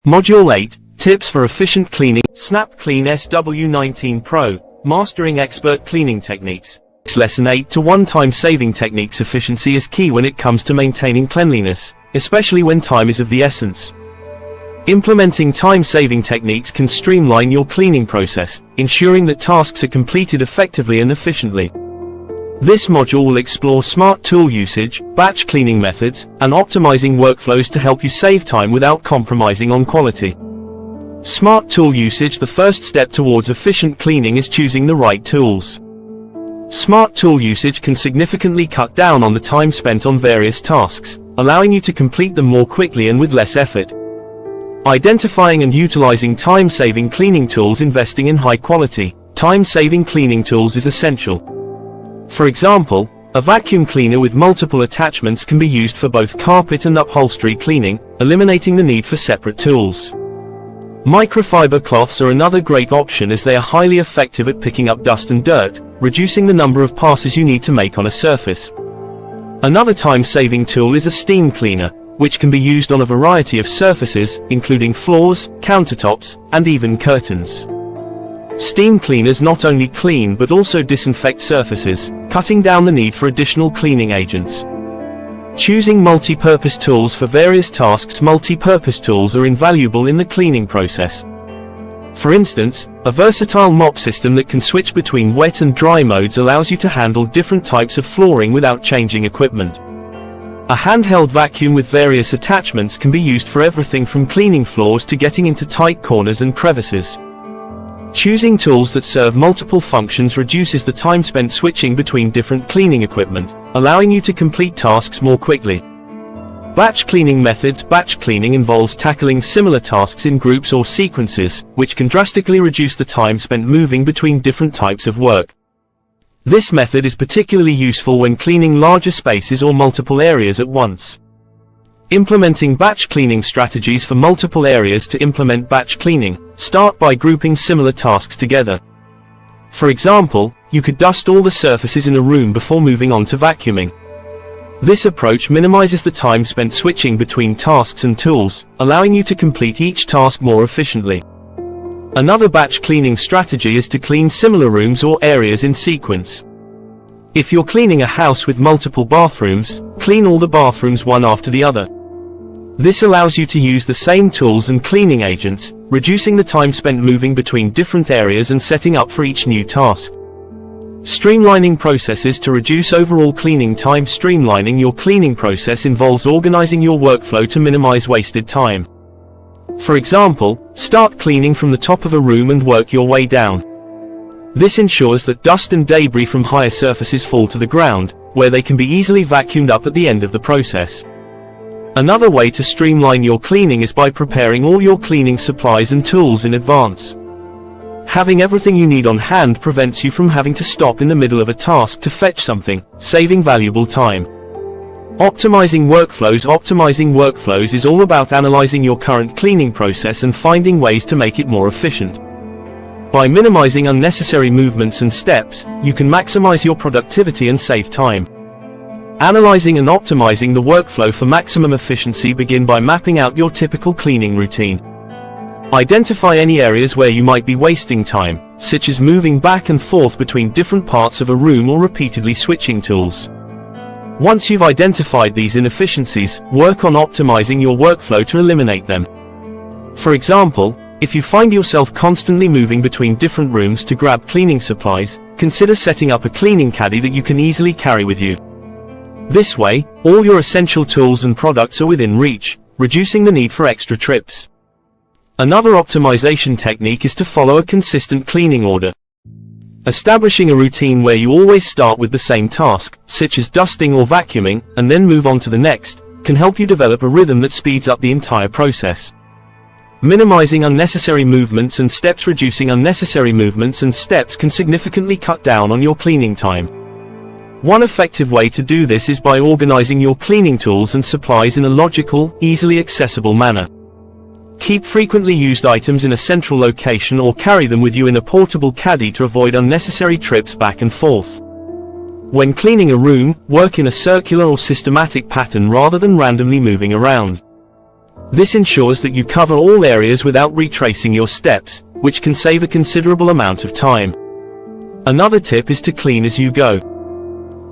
Module 8, Tips for Efficient Cleaning. SnapcleanSW19 Pro, Mastering Expert Cleaning Techniques. Lesson 8 to 1 Time Saving Techniques. Efficiency is key when it comes to maintaining cleanliness, especially when time is of the essence. Implementing time-saving techniques can streamline your cleaning process, ensuring that tasks are completed effectively and efficiently. This module will explore smart tool usage, batch cleaning methods, and optimizing workflows to help you save time without compromising on quality. Smart tool usage. The first step towards efficient cleaning is choosing the right tools. Smart tool usage can significantly cut down on the time spent on various tasks, allowing you to complete them more quickly and with less effort. Identifying and utilizing time-saving cleaning tools. Investing in high-quality, time-saving cleaning tools is essential. For example, a vacuum cleaner with multiple attachments can be used for both carpet and upholstery cleaning, eliminating the need for separate tools. Microfiber cloths are another great option as they are highly effective at picking up dust and dirt, reducing the number of passes you need to make on a surface. Another time-saving tool is a steam cleaner, which can be used on a variety of surfaces, including floors, countertops, and even curtains. Steam cleaners not only clean but also disinfect surfaces, cutting down the need for additional cleaning agents. Choosing multi-purpose tools for various tasks. Multi-purpose tools are invaluable in the cleaning process. For instance, a versatile mop system that can switch between wet and dry modes allows you to handle different types of flooring without changing equipment. A handheld vacuum with various attachments can be used for everything from cleaning floors to getting into tight corners and crevices. Choosing tools that serve multiple functions reduces the time spent switching between different cleaning equipment, allowing you to complete tasks more quickly. Batch cleaning methods. Batch cleaning involves tackling similar tasks in groups or sequences, which can drastically reduce the time spent moving between different types of work. This method is particularly useful when cleaning larger spaces or multiple areas at once. Implementing batch cleaning strategies. For multiple areas to implement batch cleaning, start by grouping similar tasks together. For example, you could dust all the surfaces in a room before moving on to vacuuming. This approach minimizes the time spent switching between tasks and tools, allowing you to complete each task more efficiently. Another batch cleaning strategy is to clean similar rooms or areas in sequence. If you're cleaning a house with multiple bathrooms, clean all the bathrooms one after the other. This allows you to use the same tools and cleaning agents, reducing the time spent moving between different areas and setting up for each new task. Streamlining processes to reduce overall cleaning time. Streamlining your cleaning process involves organizing your workflow to minimize wasted time. For example, start cleaning from the top of a room and work your way down. This ensures that dust and debris from higher surfaces fall to the ground, where they can be easily vacuumed up at the end of the process. Another way to streamline your cleaning is by preparing all your cleaning supplies and tools in advance. Having everything you need on hand prevents you from having to stop in the middle of a task to fetch something, saving valuable time. Optimizing workflows. Optimizing workflows is all about analyzing your current cleaning process and finding ways to make it more efficient. By minimizing unnecessary movements and steps, you can maximize your productivity and save time. Analyzing and optimizing the workflow for maximum efficiency. Begin by mapping out your typical cleaning routine. Identify any areas where you might be wasting time, such as moving back and forth between different parts of a room or repeatedly switching tools. Once you've identified these inefficiencies, work on optimizing your workflow to eliminate them. For example, if you find yourself constantly moving between different rooms to grab cleaning supplies, consider setting up a cleaning caddy that you can easily carry with you. This way, all your essential tools and products are within reach, reducing the need for extra trips. Another optimization technique is to follow a consistent cleaning order. Establishing a routine where you always start with the same task, such as dusting or vacuuming, and then move on to the next, can help you develop a rhythm that speeds up the entire process. Minimizing unnecessary movements and steps. Reducing unnecessary movements and steps can significantly cut down on your cleaning time. One effective way to do this is by organizing your cleaning tools and supplies in a logical, easily accessible manner. Keep frequently used items in a central location or carry them with you in a portable caddy to avoid unnecessary trips back and forth. When cleaning a room, work in a circular or systematic pattern rather than randomly moving around. This ensures that you cover all areas without retracing your steps, which can save a considerable amount of time. Another tip is to clean as you go.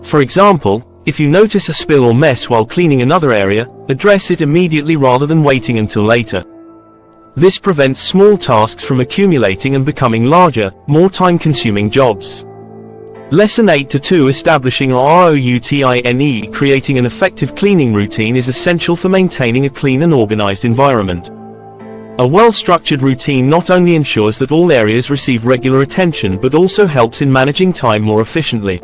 For example, if you notice a spill or mess while cleaning another area, address it immediately rather than waiting until later. This prevents small tasks from accumulating and becoming larger, more time-consuming jobs. Lesson 8-2 Establishing a routine. Creating an effective cleaning routine is essential for maintaining a clean and organized environment. A well-structured routine not only ensures that all areas receive regular attention but also helps in managing time more efficiently.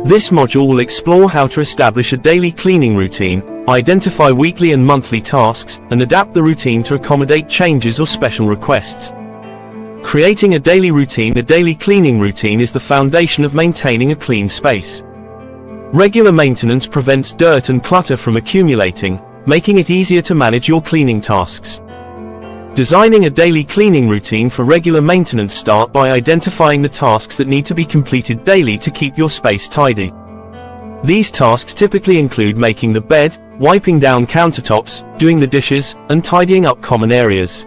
This module will explore how to establish a daily cleaning routine, identify weekly and monthly tasks, and adapt the routine to accommodate changes or special requests. Creating a daily routine. A daily cleaning routine is the foundation of maintaining a clean space. Regular maintenance prevents dirt and clutter from accumulating, making it easier to manage your cleaning tasks. Designing a daily cleaning routine for regular maintenance. Start by identifying the tasks that need to be completed daily to keep your space tidy. These tasks typically include making the bed, wiping down countertops, doing the dishes, and tidying up common areas.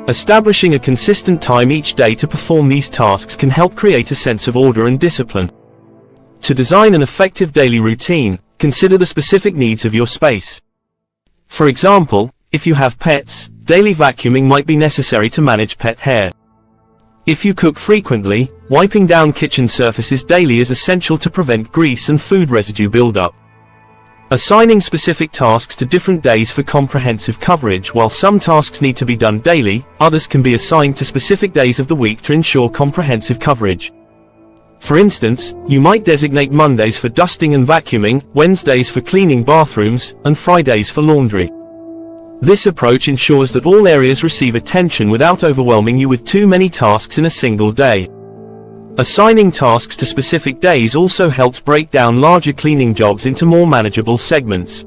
Establishing a consistent time each day to perform these tasks can help create a sense of order and discipline. To design an effective daily routine, consider the specific needs of your space. For example, if you have pets, daily vacuuming might be necessary to manage pet hair. If you cook frequently, wiping down kitchen surfaces daily is essential to prevent grease and food residue buildup. Assigning specific tasks to different days for comprehensive coverage. While some tasks need to be done daily, others can be assigned to specific days of the week to ensure comprehensive coverage. For instance, you might designate Mondays for dusting and vacuuming, Wednesdays for cleaning bathrooms, and Fridays for laundry. This approach ensures that all areas receive attention without overwhelming you with too many tasks in a single day. Assigning tasks to specific days also helps break down larger cleaning jobs into more manageable segments.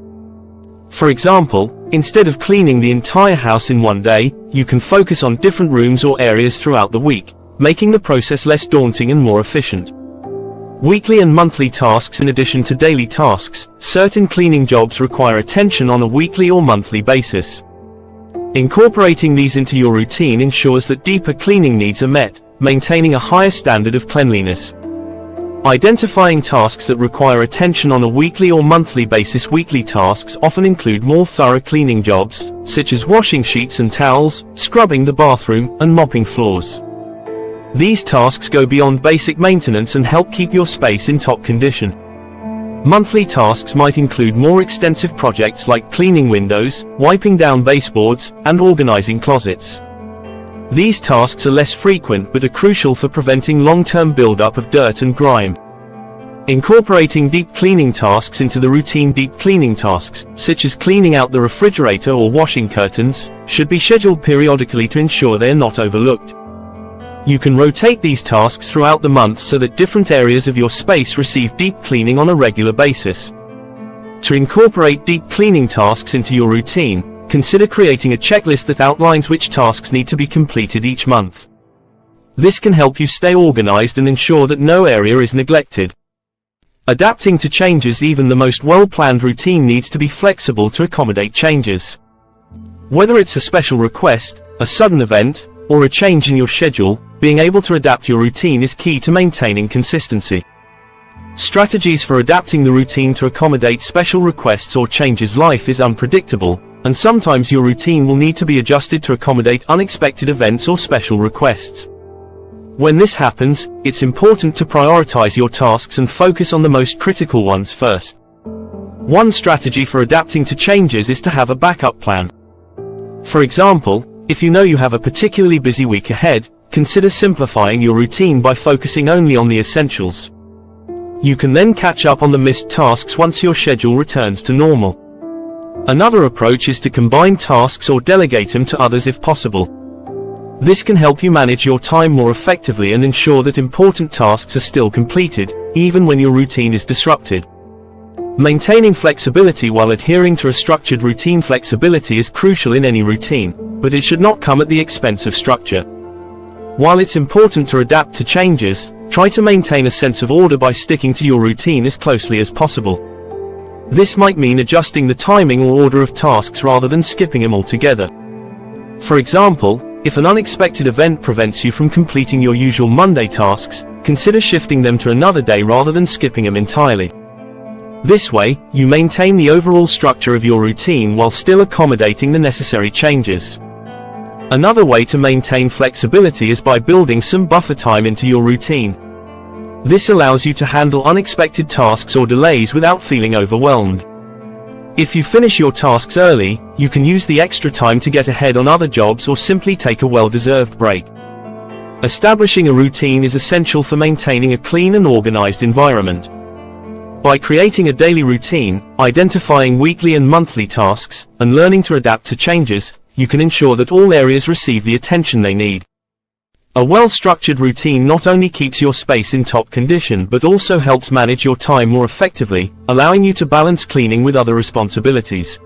For example, instead of cleaning the entire house in one day, you can focus on different rooms or areas throughout the week, making the process less daunting and more efficient. Weekly and monthly tasks. In addition to daily tasks, certain cleaning jobs require attention on a weekly or monthly basis. Incorporating these into your routine ensures that deeper cleaning needs are met, maintaining a higher standard of cleanliness. Identifying tasks that require attention on a weekly or monthly basis. Weekly tasks often include more thorough cleaning jobs, such as washing sheets and towels, scrubbing the bathroom, and mopping floors. These tasks go beyond basic maintenance and help keep your space in top condition. Monthly tasks might include more extensive projects like cleaning windows, wiping down baseboards, and organizing closets. These tasks are less frequent but are crucial for preventing long-term buildup of dirt and grime. Incorporating deep cleaning tasks into the routine. Deep cleaning tasks, such as cleaning out the refrigerator or washing curtains, should be scheduled periodically to ensure they are not overlooked. You can rotate these tasks throughout the month so that different areas of your space receive deep cleaning on a regular basis. To incorporate deep cleaning tasks into your routine, consider creating a checklist that outlines which tasks need to be completed each month. This can help you stay organized and ensure that no area is neglected. Adapting to changes. Even the most well-planned routine needs to be flexible to accommodate changes. Whether it's a special request, a sudden event, or a change in your schedule, being able to adapt your routine is key to maintaining consistency. Strategies for adapting the routine to accommodate special requests or changes. Life is unpredictable, and sometimes your routine will need to be adjusted to accommodate unexpected events or special requests. When this happens, it's important to prioritize your tasks and focus on the most critical ones first. One strategy for adapting to changes is to have a backup plan. For example, if you know you have a particularly busy week ahead, consider simplifying your routine by focusing only on the essentials. You can then catch up on the missed tasks once your schedule returns to normal. Another approach is to combine tasks or delegate them to others if possible. This can help you manage your time more effectively and ensure that important tasks are still completed, even when your routine is disrupted. Maintaining flexibility while adhering to a structured routine. Flexibility is crucial in any routine, but it should not come at the expense of structure. While it's important to adapt to changes, try to maintain a sense of order by sticking to your routine as closely as possible. This might mean adjusting the timing or order of tasks rather than skipping them altogether. For example, if an unexpected event prevents you from completing your usual Monday tasks, consider shifting them to another day rather than skipping them entirely. This way, you maintain the overall structure of your routine while still accommodating the necessary changes. Another way to maintain flexibility is by building some buffer time into your routine. This allows you to handle unexpected tasks or delays without feeling overwhelmed. If you finish your tasks early, you can use the extra time to get ahead on other jobs or simply take a well-deserved break. Establishing a routine is essential for maintaining a clean and organized environment. By creating a daily routine, identifying weekly and monthly tasks, and learning to adapt to changes, you can ensure that all areas receive the attention they need. A well-structured routine not only keeps your space in top condition but also helps manage your time more effectively, allowing you to balance cleaning with other responsibilities.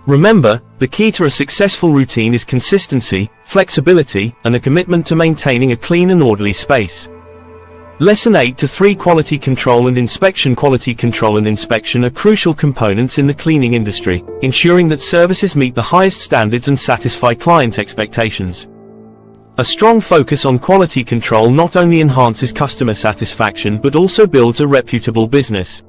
Remember, the key to a successful routine is consistency, flexibility, and a commitment to maintaining a clean and orderly space. Lesson 8-3 Quality Control and Inspection. Quality control and inspection are crucial components in the cleaning industry, ensuring that services meet the highest standards and satisfy client expectations. A strong focus on quality control not only enhances customer satisfaction but also builds a reputable business.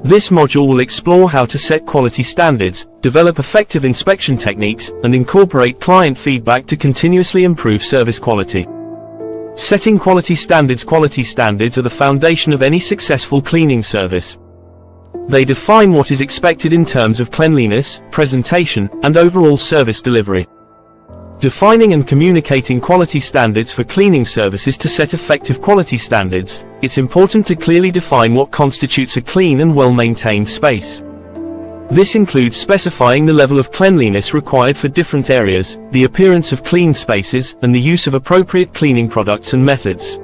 This module will explore how to set quality standards, develop effective inspection techniques, and incorporate client feedback to continuously improve service quality. Setting quality standards. Quality standards are the foundation of any successful cleaning service. They define what is expected in terms of cleanliness, presentation, and overall service delivery. Defining and communicating quality standards for cleaning services. To set effective quality standards, it's important to clearly define what constitutes a clean and well-maintained space. This includes specifying the level of cleanliness required for different areas, the appearance of clean spaces, and the use of appropriate cleaning products and methods.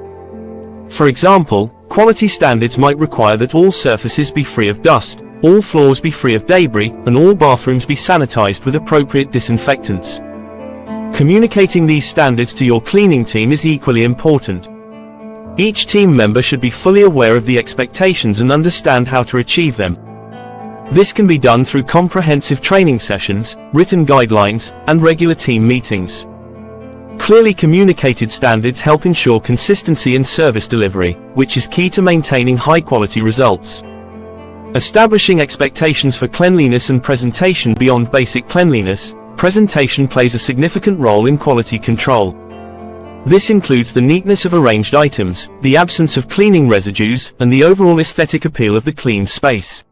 For example, quality standards might require that all surfaces be free of dust, all floors be free of debris, and all bathrooms be sanitized with appropriate disinfectants. Communicating these standards to your cleaning team is equally important. Each team member should be fully aware of the expectations and understand how to achieve them. This can be done through comprehensive training sessions, written guidelines, and regular team meetings. Clearly communicated standards help ensure consistency in service delivery, which is key to maintaining high-quality results. Establishing expectations for cleanliness and presentation. Beyond basic cleanliness, presentation plays a significant role in quality control. This includes the neatness of arranged items, the absence of cleaning residues, and the overall aesthetic appeal of the clean space.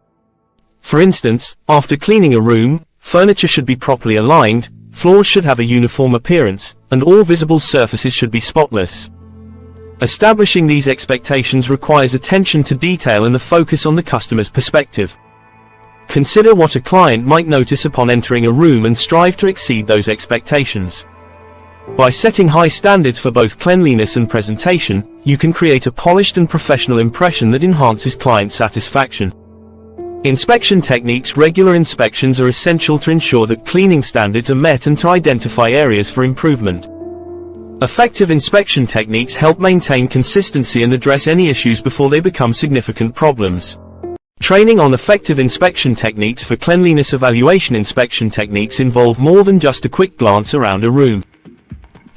For instance, after cleaning a room, furniture should be properly aligned, floors should have a uniform appearance, and all visible surfaces should be spotless. Establishing these expectations requires attention to detail and a focus on the customer's perspective. Consider what a client might notice upon entering a room and strive to exceed those expectations. By setting high standards for both cleanliness and presentation, you can create a polished and professional impression that enhances client satisfaction. Inspection techniques. Regular inspections are essential to ensure that cleaning standards are met and to identify areas for improvement. Effective inspection techniques help maintain consistency and address any issues before they become significant problems. Training on effective inspection techniques. For cleanliness evaluation, inspection techniques involve more than just a quick glance around a room.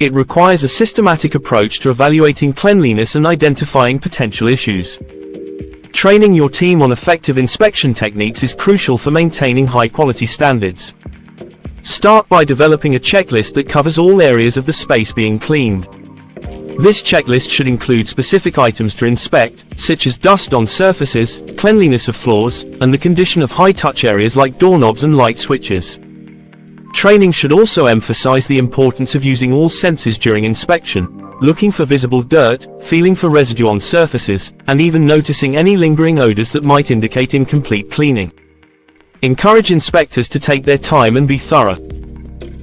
It requires a systematic approach to evaluating cleanliness and identifying potential issues. Training your team on effective inspection techniques is crucial for maintaining high-quality standards. Start by developing a checklist that covers all areas of the space being cleaned. This checklist should include specific items to inspect, such as dust on surfaces, cleanliness of floors, and the condition of high-touch areas like doorknobs and light switches. Training should also emphasize the importance of using all senses during inspection, looking for visible dirt, feeling for residue on surfaces, and even noticing any lingering odors that might indicate incomplete cleaning. Encourage inspectors to take their time and be thorough.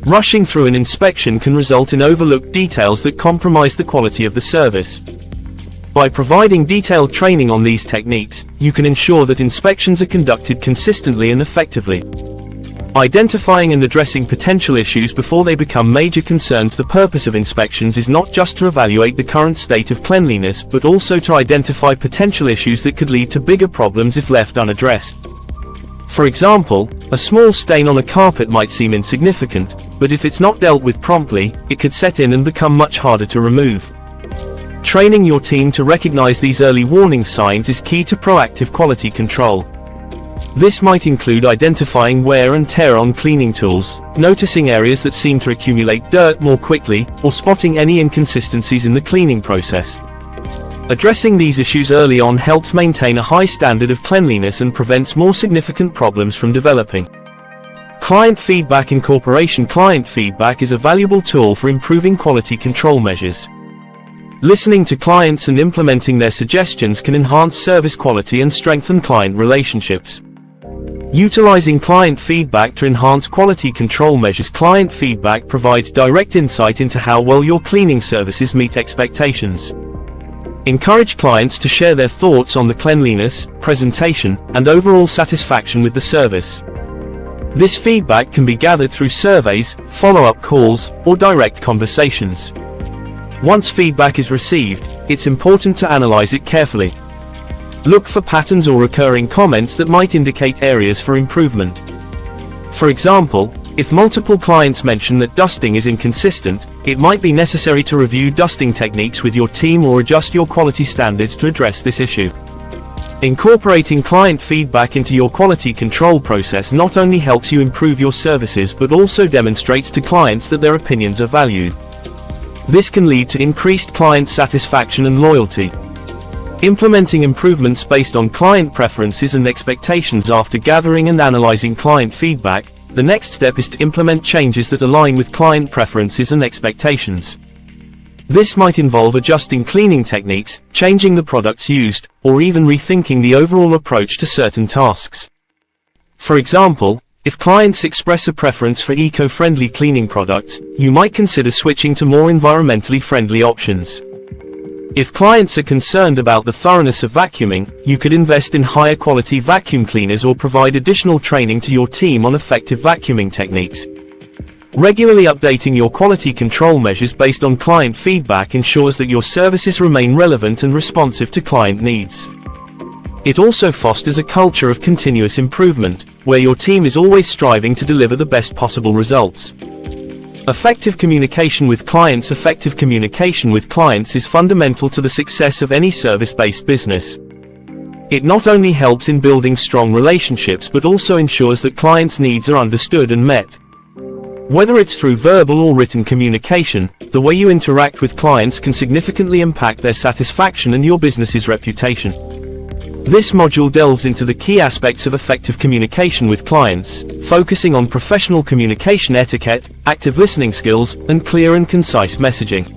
Rushing through an inspection can result in overlooked details that compromise the quality of the service. By providing detailed training on these techniques, you can ensure that inspections are conducted consistently and effectively. Identifying and addressing potential issues before they become major concerns. The purpose of inspections is not just to evaluate the current state of cleanliness but also to identify potential issues that could lead to bigger problems if left unaddressed. For example, a small stain on a carpet might seem insignificant, but if it's not dealt with promptly, it could set in and become much harder to remove. Training your team to recognize these early warning signs is key to proactive quality control. This might include identifying wear and tear on cleaning tools, noticing areas that seem to accumulate dirt more quickly, or spotting any inconsistencies in the cleaning process. Addressing these issues early on helps maintain a high standard of cleanliness and prevents more significant problems from developing. Client feedback incorporation. Client feedback is a valuable tool for improving quality control measures. Listening to clients and implementing their suggestions can enhance service quality and strengthen client relationships. Utilizing client feedback to enhance quality control measures. Client feedback provides direct insight into how well your cleaning services meet expectations. Encourage clients to share their thoughts on the cleanliness, presentation, and overall satisfaction with the service. This feedback can be gathered through surveys, follow-up calls, or direct conversations. Once feedback is received, it's important to analyze it carefully. Look for patterns or recurring comments that might indicate areas for improvement. For example, if multiple clients mention that dusting is inconsistent, it might be necessary to review dusting techniques with your team or adjust your quality standards to address this issue. Incorporating client feedback into your quality control process not only helps you improve your services but also demonstrates to clients that their opinions are valued. This can lead to increased client satisfaction and loyalty. Implementing improvements based on client preferences and expectations. After gathering and analyzing client feedback, the next step is to implement changes that align with client preferences and expectations. This might involve adjusting cleaning techniques, changing the products used, or even rethinking the overall approach to certain tasks. For example, if clients express a preference for eco-friendly cleaning products, you might consider switching to more environmentally friendly options. If clients are concerned about the thoroughness of vacuuming, you could invest in higher quality vacuum cleaners or provide additional training to your team on effective vacuuming techniques. Regularly updating your quality control measures based on client feedback ensures that your services remain relevant and responsive to client needs. It also fosters a culture of continuous improvement, where your team is always striving to deliver the best possible results. Effective communication with clients. Effective communication with clients is fundamental to the success of any service-based business. It not only helps in building strong relationships but also ensures that clients' needs are understood and met. Whether it's through verbal or written communication, the way you interact with clients can significantly impact their satisfaction and your business's reputation. This module delves into the key aspects of effective communication with clients, focusing on professional communication etiquette, active listening skills, and clear and concise messaging.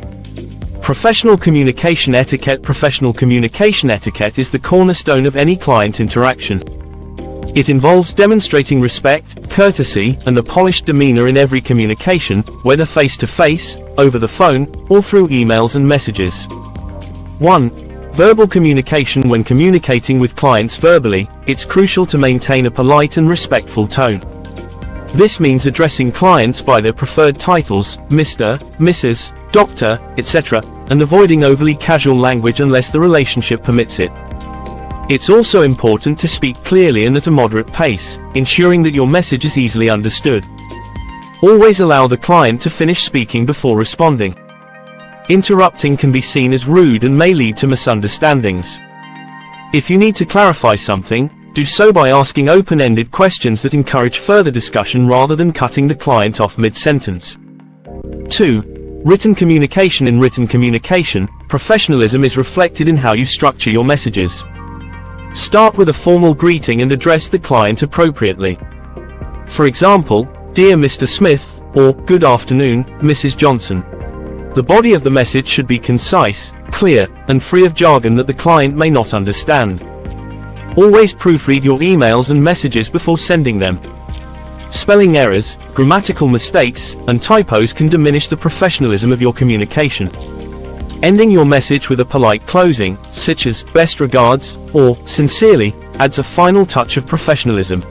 Professional communication etiquette. Professional communication etiquette is the cornerstone of any client interaction. It involves demonstrating respect, courtesy, and a polished demeanor in every communication, whether face-to-face, over the phone, or through emails and messages. 1. Verbal communication. When communicating with clients verbally, it's crucial to maintain a polite and respectful tone. This means addressing clients by their preferred titles, Mr., Mrs., Doctor, etc., and avoiding overly casual language unless the relationship permits it. It's also important to speak clearly and at a moderate pace, ensuring that your message is easily understood. Always allow the client to finish speaking before responding. Interrupting can be seen as rude and may lead to misunderstandings. If you need to clarify something, do so by asking open-ended questions that encourage further discussion rather than cutting the client off mid-sentence. 2. Written communication. In written communication, professionalism is reflected in how you structure your messages. Start with a formal greeting and address the client appropriately. For example, "Dear Mr. Smith," or "Good afternoon, Mrs. Johnson." The body of the message should be concise, clear, and free of jargon that the client may not understand. Always proofread your emails and messages before sending them. Spelling errors, grammatical mistakes, and typos can diminish the professionalism of your communication. Ending your message with a polite closing, such as "Best regards," or "Sincerely," adds a final touch of professionalism.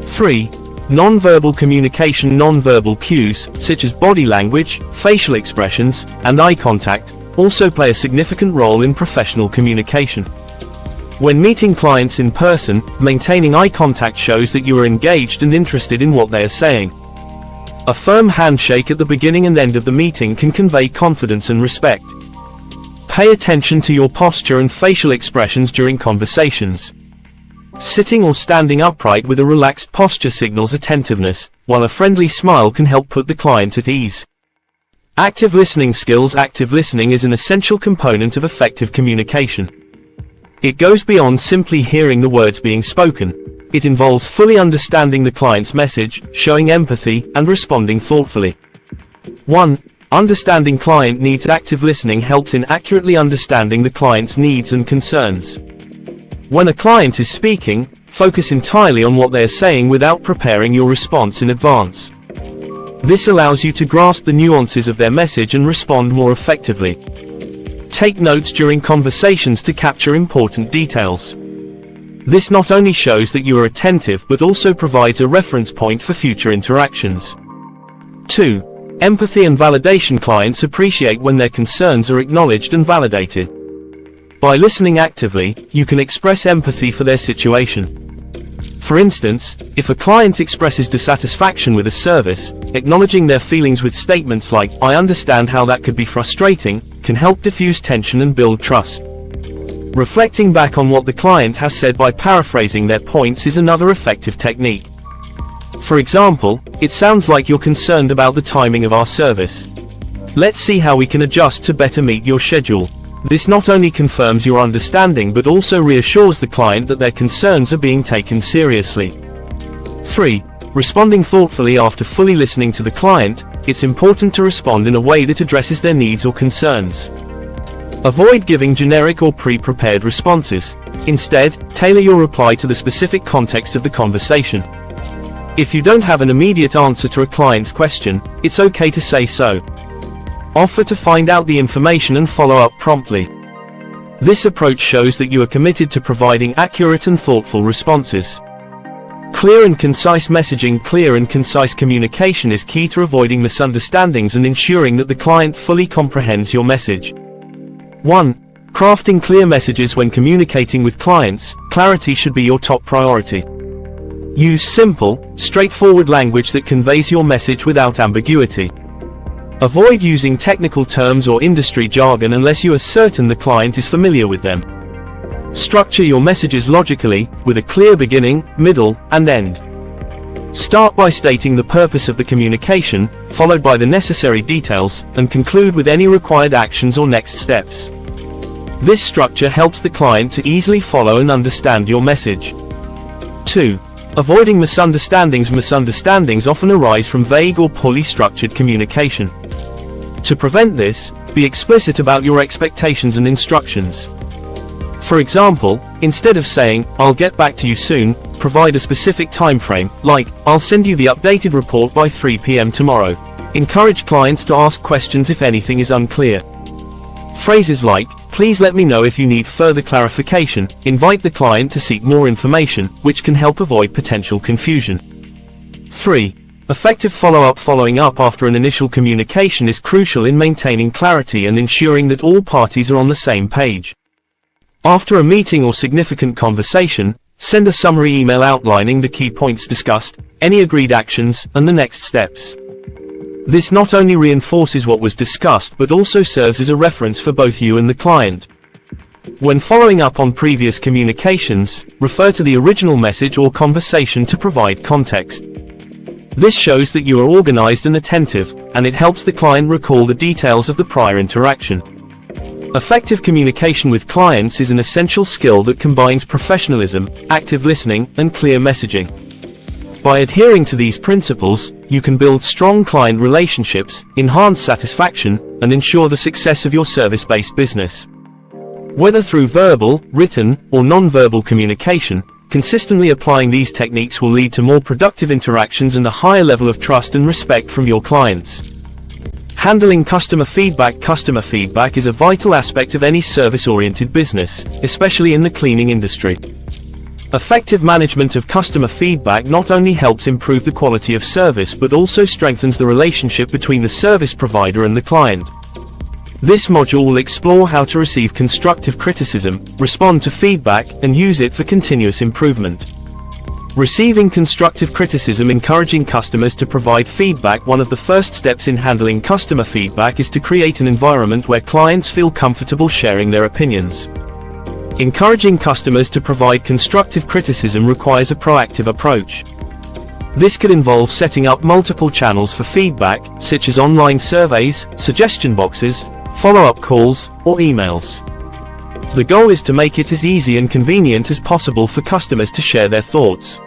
3. Non-verbal communication. Non-verbal cues, such as body language, facial expressions, and eye contact, also play a significant role in professional communication. When meeting clients in person, maintaining eye contact shows that you are engaged and interested in what they are saying. A firm handshake at the beginning and end of the meeting can convey confidence and respect. Pay attention to your posture and facial expressions during conversations. Sitting or standing upright with a relaxed posture signals attentiveness, while a friendly smile can help put the client at ease. Active listening skills. Active listening is an essential component of effective communication. It goes beyond simply hearing the words being spoken. It involves fully understanding the client's message, showing empathy, and responding thoughtfully. 1. Understanding client needs. Active listening helps in accurately understanding the client's needs and concerns. When a client is speaking, focus entirely on what they are saying without preparing your response in advance. This allows you to grasp the nuances of their message and respond more effectively. Take notes during conversations to capture important details. This not only shows that you are attentive but also provides a reference point for future interactions. 2. Empathy and validation. Clients appreciate when their concerns are acknowledged and validated. By listening actively, you can express empathy for their situation. For instance, if a client expresses dissatisfaction with a service, acknowledging their feelings with statements like, "I understand how that could be frustrating," can help diffuse tension and build trust. Reflecting back on what the client has said by paraphrasing their points is another effective technique. For example, "It sounds like you're concerned about the timing of our service. Let's see how we can adjust to better meet your schedule." This not only confirms your understanding but also reassures the client that their concerns are being taken seriously. 3. Responding thoughtfully. After fully listening to the client, it's important to respond in a way that addresses their needs or concerns. Avoid giving generic or pre-prepared responses. Instead, tailor your reply to the specific context of the conversation. If you don't have an immediate answer to a client's question, it's okay to say so. Offer to find out the information and follow up promptly. This approach shows that you are committed to providing accurate and thoughtful responses. Clear and concise messaging. Clear and concise communication is key to avoiding misunderstandings and ensuring that the client fully comprehends your message. 1. Crafting clear messages. When communicating with clients, clarity should be your top priority. Use simple, straightforward language that conveys your message without ambiguity. Avoid using technical terms or industry jargon unless you are certain the client is familiar with them. Structure your messages logically, with a clear beginning, middle, and end. Start by stating the purpose of the communication, followed by the necessary details, and conclude with any required actions or next steps. This structure helps the client to easily follow and understand your message. 2. Avoiding misunderstandings. Misunderstandings often arise from vague or poorly structured communication. To prevent this, be explicit about your expectations and instructions. For example, instead of saying, "I'll get back to you soon," provide a specific time frame, like, "I'll send you the updated report by 3 p.m. tomorrow." Encourage clients to ask questions if anything is unclear. Phrases like, "Please let me know if you need further clarification," invite the client to seek more information, which can help avoid potential confusion. 3. Effective follow-up. Following up after an initial communication is crucial in maintaining clarity and ensuring that all parties are on the same page. After a meeting or significant conversation, send a summary email outlining the key points discussed, any agreed actions, and the next steps. This not only reinforces what was discussed but also serves as a reference for both you and the client. When following up on previous communications, refer to the original message or conversation to provide context. This shows that you are organized and attentive, and it helps the client recall the details of the prior interaction. Effective communication with clients is an essential skill that combines professionalism, active listening, and clear messaging. By adhering to these principles, you can build strong client relationships, enhance satisfaction, and ensure the success of your service-based business. Whether through verbal, written, or non-verbal communication, consistently applying these techniques will lead to more productive interactions and a higher level of trust and respect from your clients. Handling customer feedback. Customer feedback is a vital aspect of any service-oriented business, especially in the cleaning industry. Effective management of customer feedback not only helps improve the quality of service but also strengthens the relationship between the service provider and the client. This module will explore how to receive constructive criticism, respond to feedback, and use it for continuous improvement. Receiving constructive criticism. Encouraging customers to provide feedback. One of the first steps in handling customer feedback is to create an environment where clients feel comfortable sharing their opinions. Encouraging customers to provide constructive criticism requires a proactive approach. This could involve setting up multiple channels for feedback, such as online surveys, suggestion boxes, follow-up calls, or emails. The goal is to make it as easy and convenient as possible for customers to share their thoughts.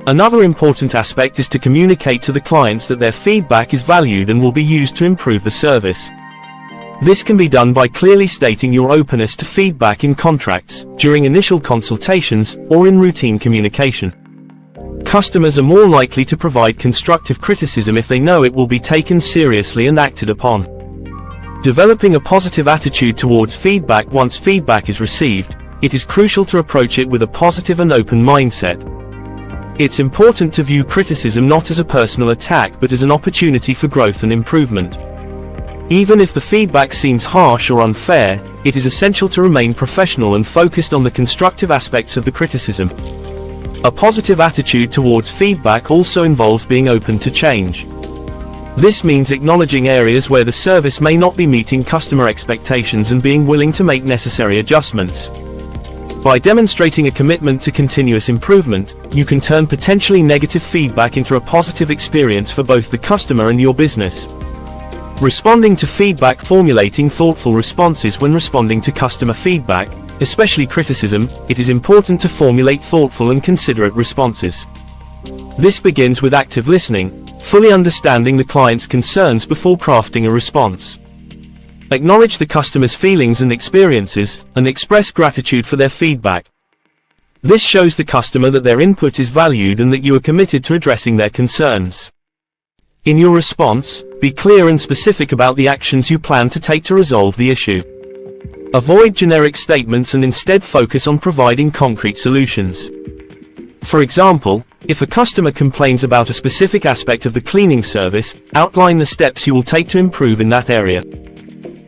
Another important aspect is to communicate to the clients that their feedback is valued and will be used to improve the service. This can be done by clearly stating your openness to feedback in contracts, during initial consultations, or in routine communication. Customers are more likely to provide constructive criticism if they know it will be taken seriously and acted upon. Developing a positive attitude towards feedback. Once feedback is received, it is crucial to approach it with a positive and open mindset. It's important to view criticism not as a personal attack but as an opportunity for growth and improvement. Even if the feedback seems harsh or unfair, it is essential to remain professional and focused on the constructive aspects of the criticism. A positive attitude towards feedback also involves being open to change. This means acknowledging areas where the service may not be meeting customer expectations and being willing to make necessary adjustments. By demonstrating a commitment to continuous improvement, you can turn potentially negative feedback into a positive experience for both the customer and your business. Responding to feedback. Formulating thoughtful responses. When responding to customer feedback, especially criticism, it is important to formulate thoughtful and considerate responses. This begins with active listening, fully understanding the client's concerns before crafting a response. Acknowledge the customer's feelings and experiences, and express gratitude for their feedback. This shows the customer that their input is valued and that you are committed to addressing their concerns. In your response, be clear and specific about the actions you plan to take to resolve the issue. Avoid generic statements and instead focus on providing concrete solutions. For example, if a customer complains about a specific aspect of the cleaning service, outline the steps you will take to improve in that area.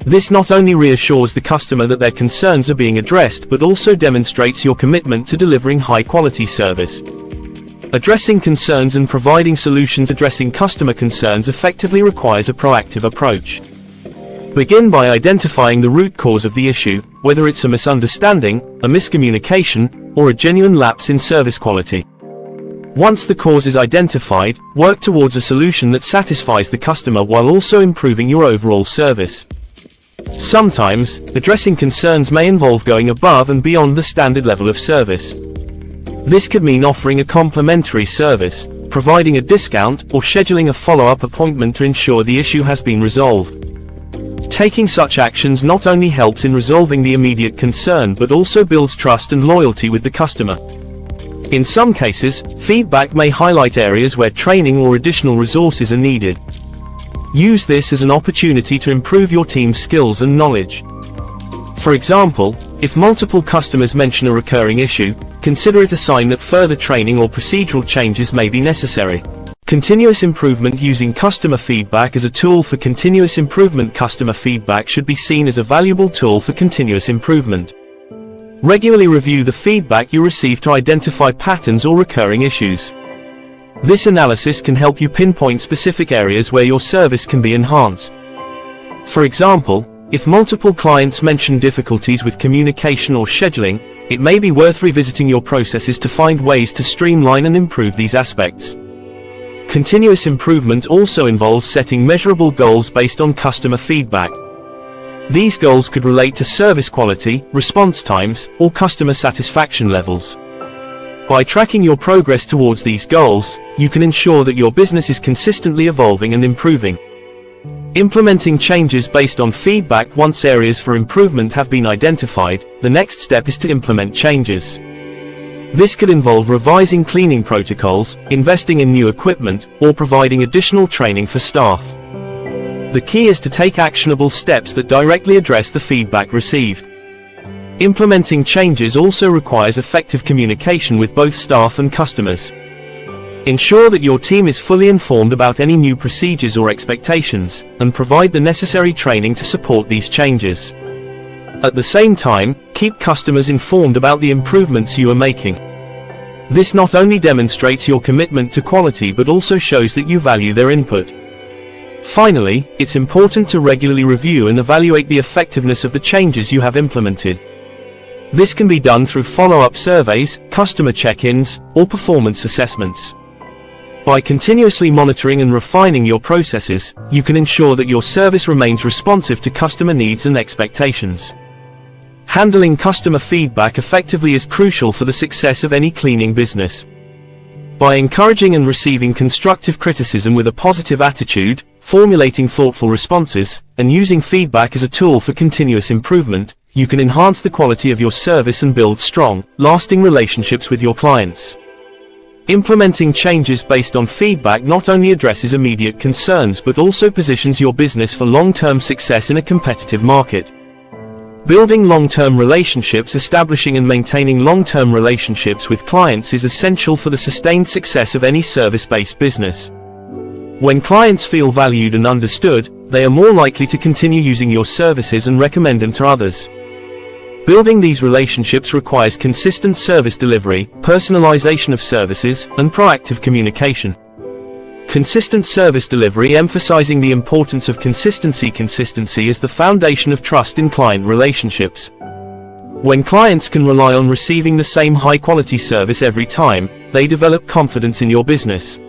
This not only reassures the customer that their concerns are being addressed but also demonstrates your commitment to delivering high-quality service. Addressing concerns and providing solutions. Addressing customer concerns effectively requires a proactive approach. Begin by identifying the root cause of the issue, whether it's a misunderstanding, a miscommunication, or a genuine lapse in service quality. Once the cause is identified, work towards a solution that satisfies the customer while also improving your overall service. Sometimes, addressing concerns may involve going above and beyond the standard level of service. This could mean offering a complimentary service, providing a discount, or scheduling a follow-up appointment to ensure the issue has been resolved. Taking such actions not only helps in resolving the immediate concern but also builds trust and loyalty with the customer. In some cases, feedback may highlight areas where training or additional resources are needed. Use this as an opportunity to improve your team's skills and knowledge. For example, if multiple customers mention a recurring issue, consider it a sign that further training or procedural changes may be necessary. Continuous improvement. Using customer feedback as a tool for continuous improvement. Customer feedback should be seen as a valuable tool for continuous improvement. Regularly review the feedback you receive to identify patterns or recurring issues. This analysis can help you pinpoint specific areas where your service can be enhanced. For example, if multiple clients mention difficulties with communication or scheduling, it may be worth revisiting your processes to find ways to streamline and improve these aspects. Continuous improvement also involves setting measurable goals based on customer feedback. These goals could relate to service quality, response times, or customer satisfaction levels. By tracking your progress towards these goals, you can ensure that your business is consistently evolving and improving. Implementing changes based on feedback. Once areas for improvement have been identified, the next step is to implement changes. This could involve revising cleaning protocols, investing in new equipment, or providing additional training for staff. The key is to take actionable steps that directly address the feedback received. Implementing changes also requires effective communication with both staff and customers. Ensure that your team is fully informed about any new procedures or expectations, and provide the necessary training to support these changes. At the same time, keep customers informed about the improvements you are making. This not only demonstrates your commitment to quality but also shows that you value their input. Finally, it's important to regularly review and evaluate the effectiveness of the changes you have implemented. This can be done through follow-up surveys, customer check-ins, or performance assessments. By continuously monitoring and refining your processes, you can ensure that your service remains responsive to customer needs and expectations. Handling customer feedback effectively is crucial for the success of any cleaning business. By encouraging and receiving constructive criticism with a positive attitude, formulating thoughtful responses, and using feedback as a tool for continuous improvement, you can enhance the quality of your service and build strong, lasting relationships with your clients. Implementing changes based on feedback not only addresses immediate concerns but also positions your business for long-term success in a competitive market. Building long-term relationships. Establishing and maintaining long-term relationships with clients is essential for the sustained success of any service-based business. When clients feel valued and understood, they are more likely to continue using your services and recommend them to others. Building these relationships requires consistent service delivery, personalization of services, and proactive communication. Consistent service delivery. Emphasizing the importance of consistency. Consistency is the foundation of trust in client relationships. When clients can rely on receiving the same high-quality service every time, they develop confidence in your business.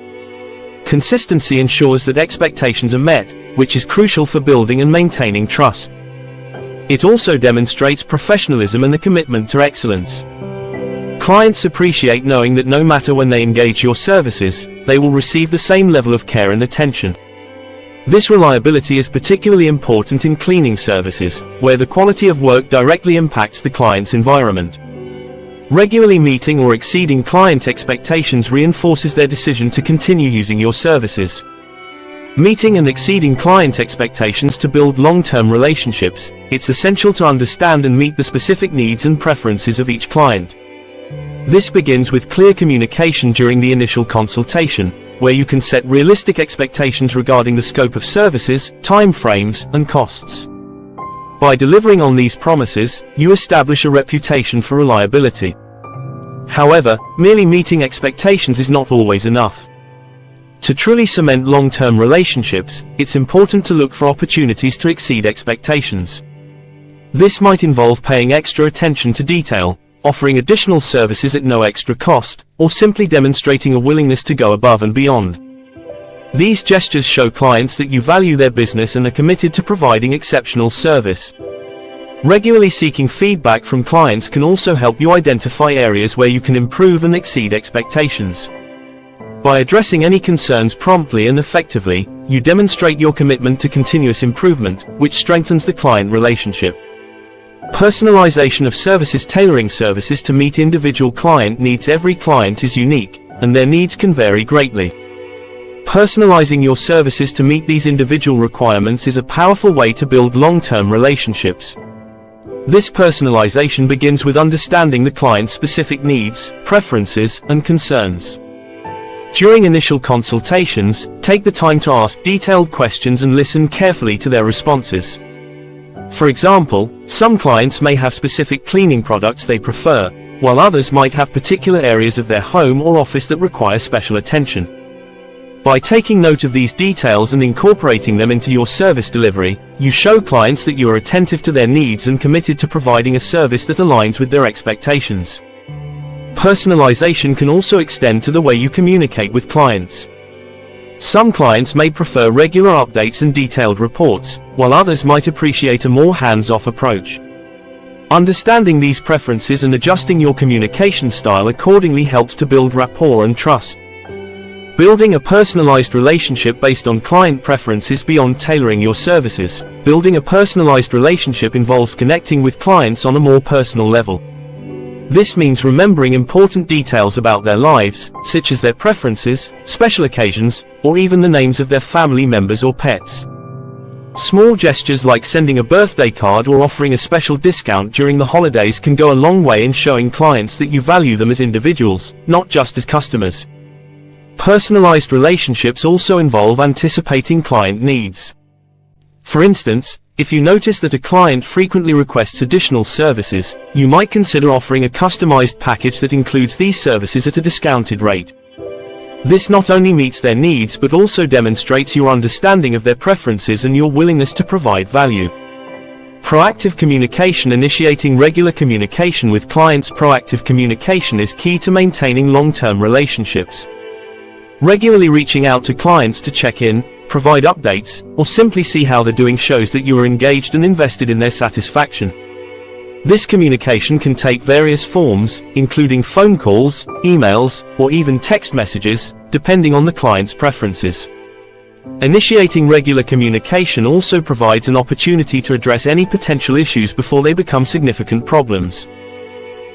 Consistency ensures that expectations are met, which is crucial for building and maintaining trust. It also demonstrates professionalism and a commitment to excellence. Clients appreciate knowing that no matter when they engage your services, they will receive the same level of care and attention. This reliability is particularly important in cleaning services, where the quality of work directly impacts the client's environment. Regularly meeting or exceeding client expectations reinforces their decision to continue using your services. Meeting and exceeding client expectations. To build long-term relationships, it's essential to understand and meet the specific needs and preferences of each client. This begins with clear communication during the initial consultation, where you can set realistic expectations regarding the scope of services, time frames, and costs. By delivering on these promises, you establish a reputation for reliability. However, merely meeting expectations is not always enough. To truly cement long-term relationships, it's important to look for opportunities to exceed expectations. This might involve paying extra attention to detail, offering additional services at no extra cost, or simply demonstrating a willingness to go above and beyond. These gestures show clients that you value their business and are committed to providing exceptional service. Regularly seeking feedback from clients can also help you identify areas where you can improve and exceed expectations. By addressing any concerns promptly and effectively, you demonstrate your commitment to continuous improvement, which strengthens the client relationship. Personalization of services. Tailoring services to meet individual client needs. Every client is unique, and their needs can vary greatly. Personalizing your services to meet these individual requirements is a powerful way to build long-term relationships. This personalization begins with understanding the client's specific needs, preferences, and concerns. During initial consultations, take the time to ask detailed questions and listen carefully to their responses. For example, some clients may have specific cleaning products they prefer, while others might have particular areas of their home or office that require special attention. By taking note of these details and incorporating them into your service delivery, you show clients that you are attentive to their needs and committed to providing a service that aligns with their expectations. Personalization can also extend to the way you communicate with clients. Some clients may prefer regular updates and detailed reports, while others might appreciate a more hands-off approach. Understanding these preferences and adjusting your communication style accordingly helps to build rapport and trust. Building a personalized relationship based on client preferences. Beyond tailoring your services, building a personalized relationship involves connecting with clients on a more personal level. This means remembering important details about their lives, such as their preferences, special occasions, or even the names of their family members or pets. Small gestures like sending a birthday card or offering a special discount during the holidays can go a long way in showing clients that you value them as individuals, not just as customers. Personalized relationships also involve anticipating client needs. For instance, if you notice that a client frequently requests additional services, you might consider offering a customized package that includes these services at a discounted rate. This not only meets their needs but also demonstrates your understanding of their preferences and your willingness to provide value. Proactive communication. Initiating regular communication with clients. Proactive communication is key to maintaining long-term relationships. Regularly reaching out to clients to check in, provide updates, or simply see how they're doing shows that you are engaged and invested in their satisfaction. This communication can take various forms, including phone calls, emails, or even text messages, depending on the client's preferences. Initiating regular communication also provides an opportunity to address any potential issues before they become significant problems.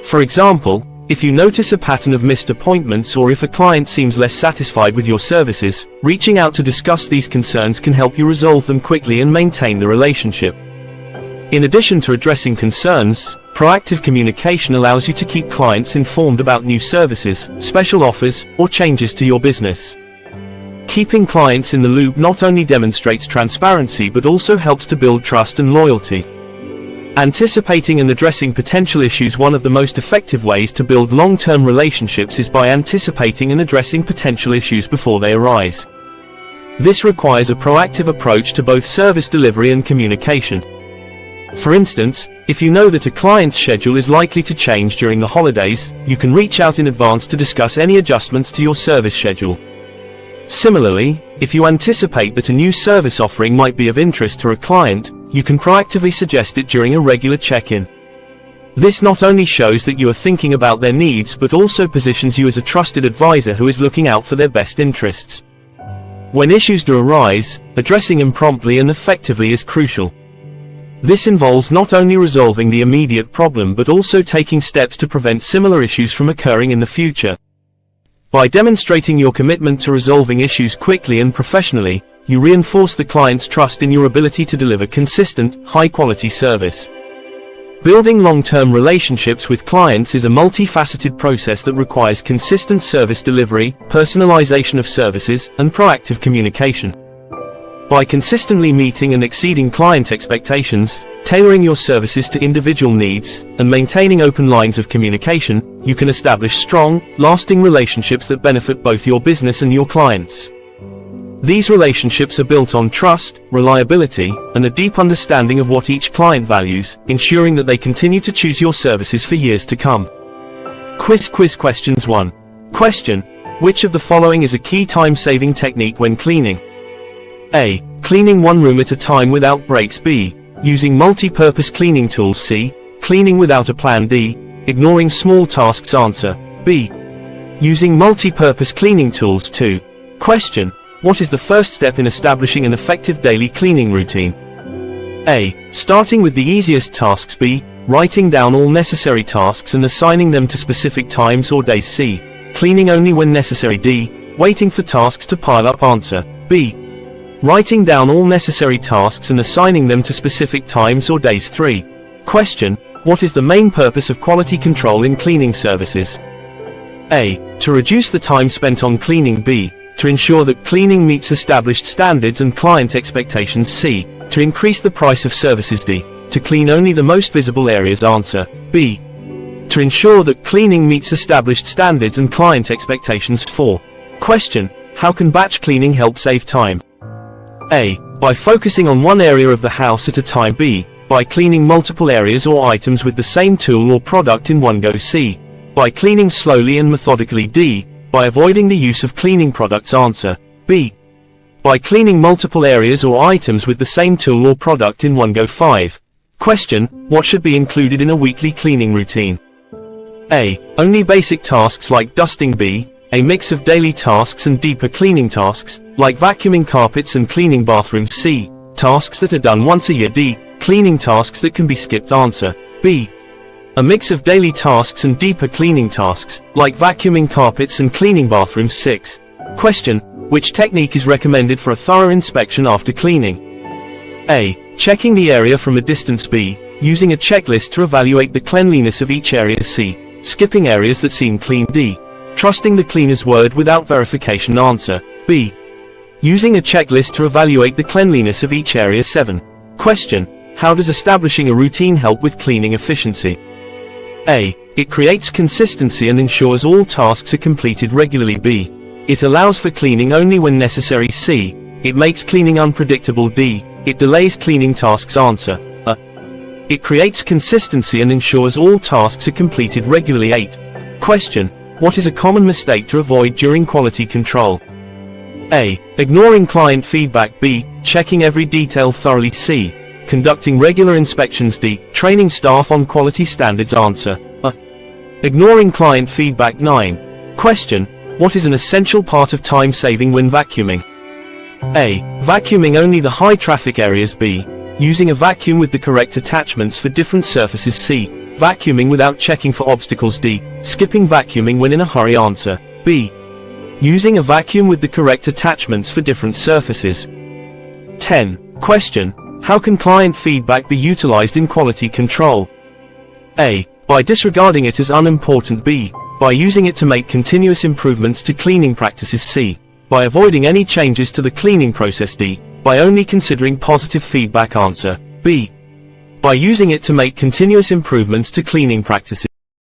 For example, if you notice a pattern of missed appointments or if a client seems less satisfied with your services, reaching out to discuss these concerns can help you resolve them quickly and maintain the relationship. In addition to addressing concerns, proactive communication allows you to keep clients informed about new services, special offers, or changes to your business. Keeping clients in the loop not only demonstrates transparency but also helps to build trust and loyalty. Anticipating and addressing potential issues. One of the most effective ways to build long-term relationships is by anticipating and addressing potential issues before they arise. This requires a proactive approach to both service delivery and communication. For instance, if you know that a client's schedule is likely to change during the holidays, you can reach out in advance to discuss any adjustments to your service schedule. Similarly, if you anticipate that a new service offering might be of interest to a client, you can proactively suggest it during a regular check-in. This not only shows that you are thinking about their needs but also positions you as a trusted advisor who is looking out for their best interests. When issues do arise, addressing them promptly and effectively is crucial. This involves not only resolving the immediate problem but also taking steps to prevent similar issues from occurring in the future. By demonstrating your commitment to resolving issues quickly and professionally, you reinforce the client's trust in your ability to deliver consistent, high-quality service. Building long-term relationships with clients is a multifaceted process that requires consistent service delivery, personalization of services, and proactive communication. By consistently meeting and exceeding client expectations, tailoring your services to individual needs, and maintaining open lines of communication, you can establish strong, lasting relationships that benefit both your business and your clients. These relationships are built on trust, reliability, and a deep understanding of what each client values, ensuring that they continue to choose your services for years to come. Quiz questions 1. Question: which of the following is a key time-saving technique when cleaning? A. Cleaning one room at a time without breaks. B. Using multi-purpose cleaning tools. C. Cleaning without a plan. D. Ignoring small tasks. Answer: B. Using multi-purpose cleaning tools. 2. Question: what is the first step in establishing an effective daily cleaning routine? A. Starting with the easiest tasks. B. Writing down all necessary tasks and assigning them to specific times or days. C. Cleaning only when necessary. D. Waiting for tasks to pile up. Answer: B. Writing down all necessary tasks and assigning them to specific times or days. 3. Question: what is the main purpose of quality control in cleaning services? A. To reduce the time spent on cleaning. B. To ensure that cleaning meets established standards and client expectations. C. To increase the price of services. D. To clean only the most visible areas. Answer: B. To ensure that cleaning meets established standards and client expectations. 4. Question: how can batch cleaning help save time? A. By focusing on one area of the house at a time. B. By cleaning multiple areas or items with the same tool or product in one go. C. By cleaning slowly and methodically. D. By avoiding the use of cleaning products. Answer: B. By cleaning multiple areas or items with the same tool or product in one go. 5. Question: what should be included in a weekly cleaning routine? A. Only basic tasks like dusting. B. A mix of daily tasks and deeper cleaning tasks, like vacuuming carpets and cleaning bathrooms. C. Tasks that are done once a year. D. Cleaning tasks that can be skipped. Answer: B. A mix of daily tasks and deeper cleaning tasks, like vacuuming carpets and cleaning bathrooms. 6. Question: which technique is recommended for a thorough inspection after cleaning? A. Checking the area from a distance. B. Using a checklist to evaluate the cleanliness of each area. C. Skipping areas that seem clean. D. Trusting the cleaner's word without verification. Answer B. Using a checklist to evaluate the cleanliness of each area. 7. Question. How does establishing a routine help with cleaning efficiency? A. It creates consistency and ensures all tasks are completed regularly. B. It allows for cleaning only when necessary. C. It makes cleaning unpredictable. D. It delays cleaning tasks. Answer A. It creates consistency and ensures all tasks are completed regularly. 8. Question. What is a common mistake to avoid during quality control? A. Ignoring client feedback. B. Checking every detail thoroughly. C. Conducting regular inspections. D. Training staff on quality standards. Answer A. Ignoring client feedback. 9. Question. What is an essential part of time saving when vacuuming? A. Vacuuming only the high traffic areas. B. Using a vacuum with the correct attachments for different surfaces. C. Vacuuming without checking for obstacles. D. Skipping vacuuming when in a hurry. Answer B. Using a vacuum with the correct attachments for different surfaces. 10. Question. How can client feedback be utilized in quality control? A. By disregarding it as unimportant. B. By using it to make continuous improvements to cleaning practices. C. By avoiding any changes to the cleaning process. D. By only considering positive feedback. Answer B. By using it to make continuous improvements to cleaning practices.